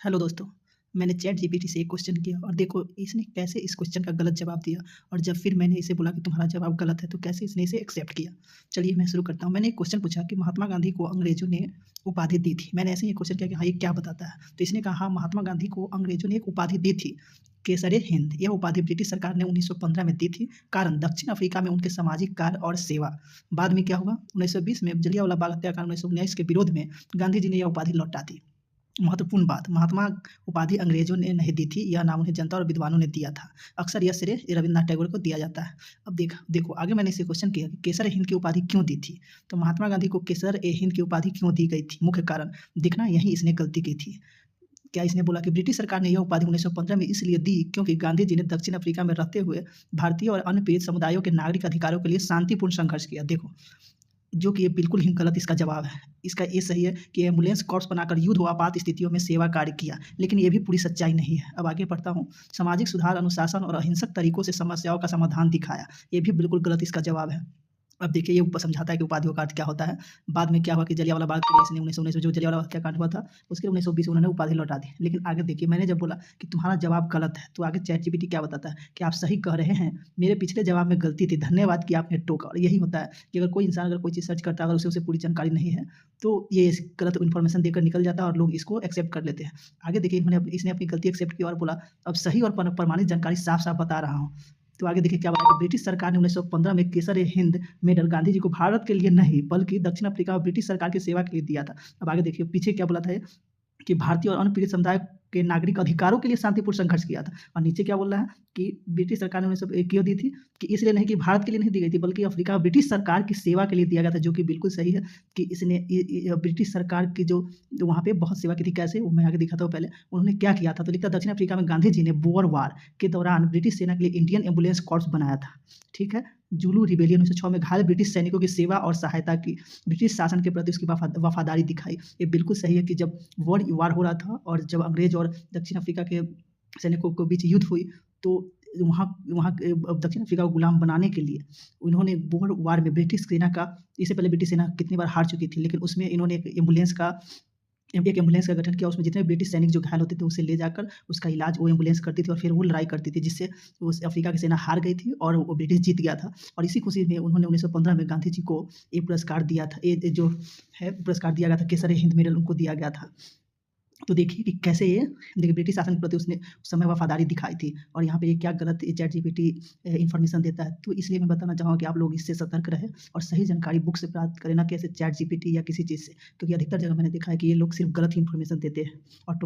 Hello दोस्तों, मैंने chat GPT से एक क्वेश्चन किया और देखो इसने कैसे इस क्वेश्चन का गलत जवाब दिया और जब फिर मैंने इसे बोला कि तुम्हारा जवाब गलत है तो कैसे इसने इसे एक्सेप्ट किया। चलिए मैं शुरू करता हूँ। मैंने एक क्वेश्चन पूछा कि महात्मा गांधी को अंग्रेज़ों ने उपाधि दी थी। मैंने ऐसे ही क्वेश्चन किया कि हाँ, ये क्या बताता है? तो इसने कहा हाँ, महात्मा गांधी को अंग्रेज़ों ने एक उपाधि दी थी, केसर-ए-हिंद। यह उपाधि ब्रिटिश सरकार ने 1915 में दी थी। कारण दक्षिण अफ्रीका में उनके सामाजिक कार्य और सेवा। बाद में क्या हुआ? 1920 में जलियांवाला बाग हत्याकांड 1919 के विरोध में गांधी जी ने यह उपाधि लौटा दी। महत्वपूर्ण बात, महात्मा उपाधि अंग्रेजों ने नहीं दी थी, यह नाम उन्हें जनता और विद्वानों ने दिया था। अक्सर यह श्रेय रवींद्रनाथ टैगोर को दिया जाता है। अब देखो आगे मैंने इसे क्वेश्चन किया कि केसर-ए-हिंद की उपाधि क्यों दी थी? तो महात्मा गांधी को केसर-ए-हिंद की उपाधि क्यों दी गई थी? मुख्य कारण, देखना यहीं इसने गलती की थी। क्या इसने बोला कि ब्रिटिश सरकार ने यह उपाधि 1915 में इसलिए दी क्योंकि गांधी जी ने दक्षिण अफ्रीका में रहते हुए भारतीय और अन्य पीड़ित समुदायों के नागरिक अधिकारों के लिए शांतिपूर्ण संघर्ष किया। देखो, जो कि ये बिल्कुल ही गलत इसका जवाब है। इसका ये सही है कि एम्बुलेंस कॉर्प्स बनाकर युद्ध व आपात स्थितियों में सेवा कार्य किया, लेकिन ये भी पूरी सच्चाई नहीं है। अब आगे पढ़ता हूँ। सामाजिक सुधार, अनुशासन और अहिंसक तरीकों से समस्याओं का समाधान दिखाया, ये भी बिल्कुल गलत इसका जवाब है। अब देखिए ये ऊपर समझाता है कि उपाधियों का अर्थ क्या होता है। बाद में क्या हुआ कि जलियांवाला बाग के इसने 1919 में जो जलियांवाला हत्याकांड हुआ था, उसके 1920 में उन्होंने उपाधि लौटा दी। लेकिन आगे देखिए मैंने जब बोला कि तुम्हारा जवाब गलत है, तो आगे चैट जीपीटी क्या बताता है कि आप सही कह रहे हैं, मेरे पिछले जवाब में गलती थी, धन्यवाद कि आपने टोका। और यही होता है कि अगर कोई इंसान अगर कोई चीज़ सर्च करता है, अगर उसे पूरी जानकारी नहीं है, तो ये गलत इन्फॉर्मेशन देकर निकल जाता है और लोग इसको एक्सेप्ट कर लेते हैं। आगे देखिए इसने अपनी गलती एक्सेप्ट की और बोला, अब सही और प्रमाणित जानकारी साफ-साफ बता रहा हूँ। तो आगे देखिए क्या बोला कि ब्रिटिश सरकार ने 1915 में केसर-ए-हिंद मेडल गांधी जी को भारत के लिए नहीं बल्कि दक्षिण अफ्रीका और ब्रिटिश सरकार की सेवा के लिए दिया था। अब आगे देखिए पीछे क्या बोला था ये कि भारतीय और अन्य पीड़ित समुदाय के नागरिक अधिकारों के लिए शांतिपूर्ण संघर्ष किया था। और नीचे क्या बोल रहा है कि ब्रिटिश सरकार ने उन्हें सब क्यों दी थी कि इसलिए नहीं कि भारत के लिए नहीं दी गई थी बल्कि अफ्रीका और ब्रिटिश सरकार की सेवा के लिए दिया गया था, जो कि बिल्कुल सही है कि इसने ब्रिटिश सरकार की जो वहाँ पे बहुत सेवा की थी। कैसे, वो मैं आगे दिखाता हूँ। पहले उन्होंने क्या किया था, तो लिखा दक्षिण अफ्रीका में गांधी जी ने बोअर वार के दौरान ब्रिटिश सेना के लिए इंडियन एम्बुलेंस कॉर्प्स बनाया था। ठीक है। जुलू रिबेलियन 1906 में घायल ब्रिटिश सैनिकों की सेवा और सहायता की, ब्रिटिश शासन के प्रति उसकी वफादारी दिखाई। ये बिल्कुल सही है कि जब वार हो रहा था और जब अंग्रेज और दक्षिण अफ्रीका के सैनिकों के बीच युद्ध हुई, तो वहाँ वहाँ के दक्षिण अफ्रीका को गुलाम बनाने के लिए उन्होंने बोअर वार में ब्रिटिश सेना का, इससे पहले ब्रिटिश सेना कितनी बार हार चुकी थी, लेकिन उसमें इन्होंने एक एम्बुलेंस का गठन किया। उसमें जितने ब्रिटिश सैनिक जो घायल होते थे उसे ले जाकर उसका इलाज वो एम्बुलेंस करती थी और फिर वो लड़ाई करती थी, जिससे उस अफ्रीका की सेना हार गई थी और वो ब्रिटिश जीत गया था। और इसी खुशी में उन्होंने 1915 में गांधी जी को ये पुरस्कार दिया था। ये जो है पुरस्कार दिया गया था, केसर-ए-हिंद मेडल उनको दिया गया था। तो देखिए कि कैसे ये देखिए ब्रिटिश शासन के प्रति उसने उस समय वफ़ादारी दिखाई थी। और यहाँ पे ये क्या गलत ये चैट जीपीटी इन्फॉर्मेशन देता है। तो इसलिए मैं बताना चाहूँगा कि आप लोग इससे सतर्क रहें और सही जानकारी बुक से प्राप्त करें, ना कि ऐसे चैट जीपीटी या किसी चीज़ से। क्योंकि अधिकतर जगह मैंने देखा है कि ये लोग सिर्फ़ गलत ही इन्फॉर्मेशन देते हैं और